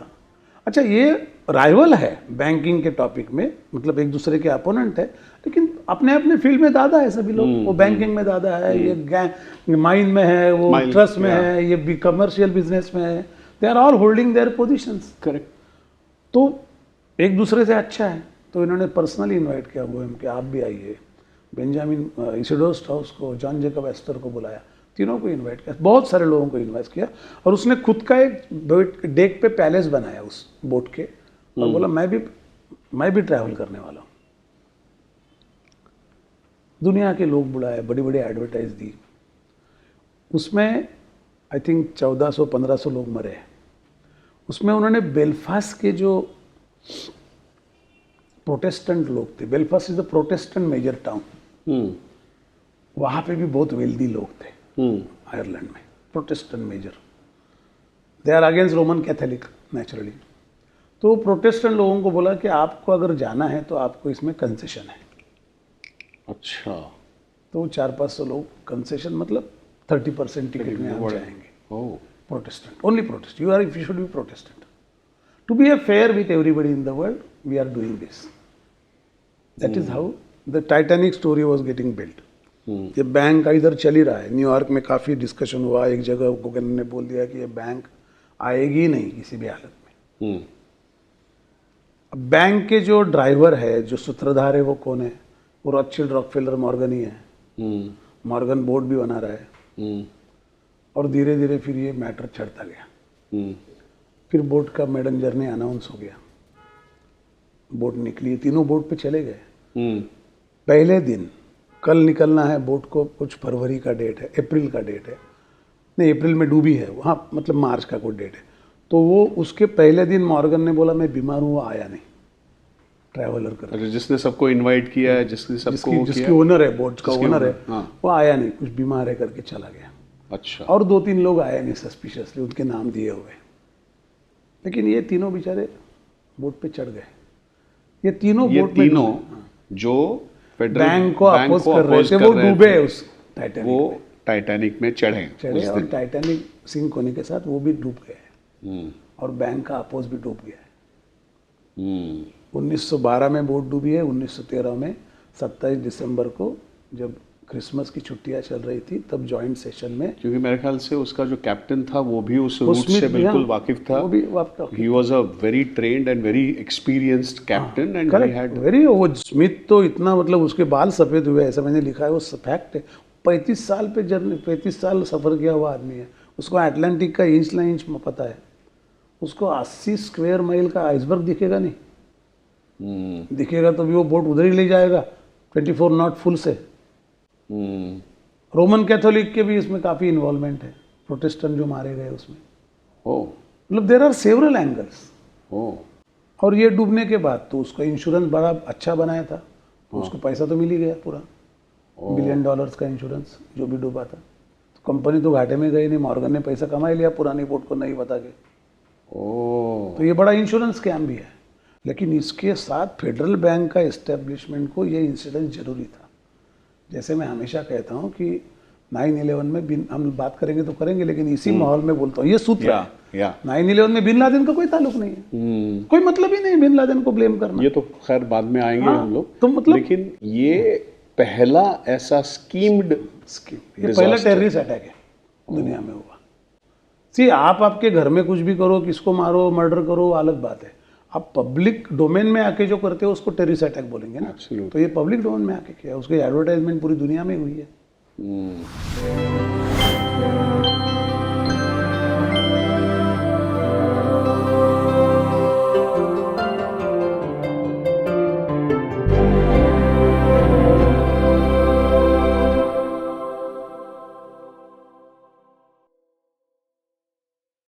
अच्छा, ये राइवल है बैंकिंग के टॉपिक में, मतलब एक दूसरे के अपोनेंट है, लेकिन अपने अपने फील्ड में दादा है सभी लोग। वो बैंकिंग में दादा है, ये माइन में है, वो ट्रस्ट में है, ये कमर्शियल बिजनेस में है। They are all holding their positions. Correct. तो एक दूसरे से अच्छा है, तो इन्होंने पर्सनली इनवाइट किया गोएम कि आप भी आइए। बेंजामिन इसिडोर स्ट्रॉस को, जॉन जेकब एस्टर को बुलाया, तीनों को इनवाइट किया, बहुत सारे लोगों को इनवाइट किया, और उसने खुद का एक डेक पे पैलेस बनाया उस बोट के, और बोला मैं भी ट्रैवल करने वाला हूँ। दुनिया के लोग बुलाए, बड़ी बड़ी एडवर्टाइज दी। उसमें आई थिंक 1400-1500 लोग मरे हैं। उसमें उन्होंने बेलफास्ट के जो प्रोटेस्टेंट लोग थे, Belfast is the Protestant major town, वहाँ पे भी बहुत वेल्दी लोग थे आयरलैंड में, Protestant major. They are against Roman Catholic naturally. तो प्रोटेस्टेंट लोगों को बोला कि आपको अगर जाना है तो आपको इसमें कंसेशन है। अच्छा, तो 400-500 लोग कंसेशन, मतलब 30% टिकट में आप जाएंगे। Protestant, only Protestant, you should be Protestant to be a fair with everybody in the world, we are doing this. That is how the Titanic story was getting built. ये bank का इधर चल ही रहा है। New York में काफ़ी discussion हुआ, एक जगह गगन ने बोल दिया कि ये बैंक आएगी ही नहीं किसी भी हालत में। अब बैंक के जो ड्राइवर है, जो सूत्रधार है, वो कौन है? वो रॉथस्चिल्ड, रॉकफेलर, मॉर्गन ही है। मॉर्गन बोर्ड भी बना रहा है। और धीरे धीरे फिर ये मैटर चढ़ता गया। फिर बोट का मेडन जर्नी अनाउंस हो गया, बोट निकली, तीनों बोट पे चले गए। पहले दिन कल निकलना है बोट को, कुछ फरवरी का डेट है, अप्रैल का डेट है, नहीं अप्रैल में डूबी है वहाँ, मतलब मार्च का कोई डेट है। तो वो उसके पहले दिन मॉर्गन ने बोला मैं बीमार हूँ, वो आया नहीं ट्रैवलर कर। अच्छा, जिसने सबको इनवाइट किया है, जिसकी ओनर है, बोट का ओनर है, वो आया नहीं, कुछ बीमार है करके चला गया। अच्छा। और 2-3 लोग आए नहीं सस्पिशियसली, उनके नाम दिए हुए। लेकिन ये तीनों बेचारे बोट पे चढ़ गए। ये तीनों बोट में जो बैंक को अपोज कर रहे थे, वो डूबे उस टाइटैनिक में। वो टाइटैनिक में चढ़े और टाइटैनिक सिंक होने के साथ वो भी डूब गए और बैंक का अपोज भी डूब गया है। 1912 में बोट डूबी है। 1913 में 27 दिसंबर को जब क्रिसमस की छुट्टियां चल रही थी, तब जॉइंट सेशन में, क्योंकि मेरे ख्याल से उसका जो कैप्टन था वो भी उस रूट से बिल्कुल वाकिफ था। वो भी वाकिफ। He was a very trained and very experienced captain and he had very, वो स्मिथ तो इतना, मतलब उसके बाल सफेद हुए ऐसा मैंने लिखा है, वो फैक्ट है। 35 साल पे जर्नी, 35 साल सफर किया हुआ आदमी है। उसको अटलांटिक का इंच ना इंच पता है। उसको 80 स्क्वायर माइल का आइसबर्ग दिखेगा नहीं। दिखेगा तो भी वो बोट उधर ही ले जाएगा 24 नॉट फुल से। रोमन कैथोलिक के भी इसमें काफ़ी इन्वॉल्वमेंट है, प्रोटेस्टेंट जो मारे गए उसमें। मतलब देयर आर सेवरल एंगल्स। और ये डूबने के बाद तो उसका इंश्योरेंस बड़ा अच्छा बनाया था, तो उसको पैसा तो मिल ही गया पूरा, $1 बिलियन का इंश्योरेंस जो भी डूबा था। तो कंपनी तो घाटे में गई नहीं, मॉर्गन ने पैसा कमा लिया पुरानी बोट को नहीं बता के। तो ये बड़ा इंश्योरेंस स्कैम भी है। लेकिन इसके साथ फेडरल बैंक का एस्टेब्लिशमेंट को ये इंसिडेंट जरूरी था। जैसे मैं हमेशा कहता हूँ कि 9/11 में हम बात करेंगे तो करेंगे, लेकिन इसी माहौल में बोलता हूँ, ये सूत्र है। 9/11 में बिन लादेन का कोई ताल्लुक नहीं है। कोई मतलब ही नहीं बिन लादेन को ब्लेम करना। ये तो खैर बाद में आएंगे हम लोग, तो मतलब, लेकिन ये पहला ऐसा स्कीम्ड, ये पहला टेररिस्ट अटैक है दुनिया में हुआ। सी, आप आपके घर में कुछ भी करो, किसको मारो, मर्डर करो, अलग बात है। आप पब्लिक डोमेन में आके जो करते हो उसको टेररिस्ट अटैक बोलेंगे ना। तो ये पब्लिक डोमेन में आके किया, उसकी एडवर्टाइजमेंट पूरी दुनिया में हुई है।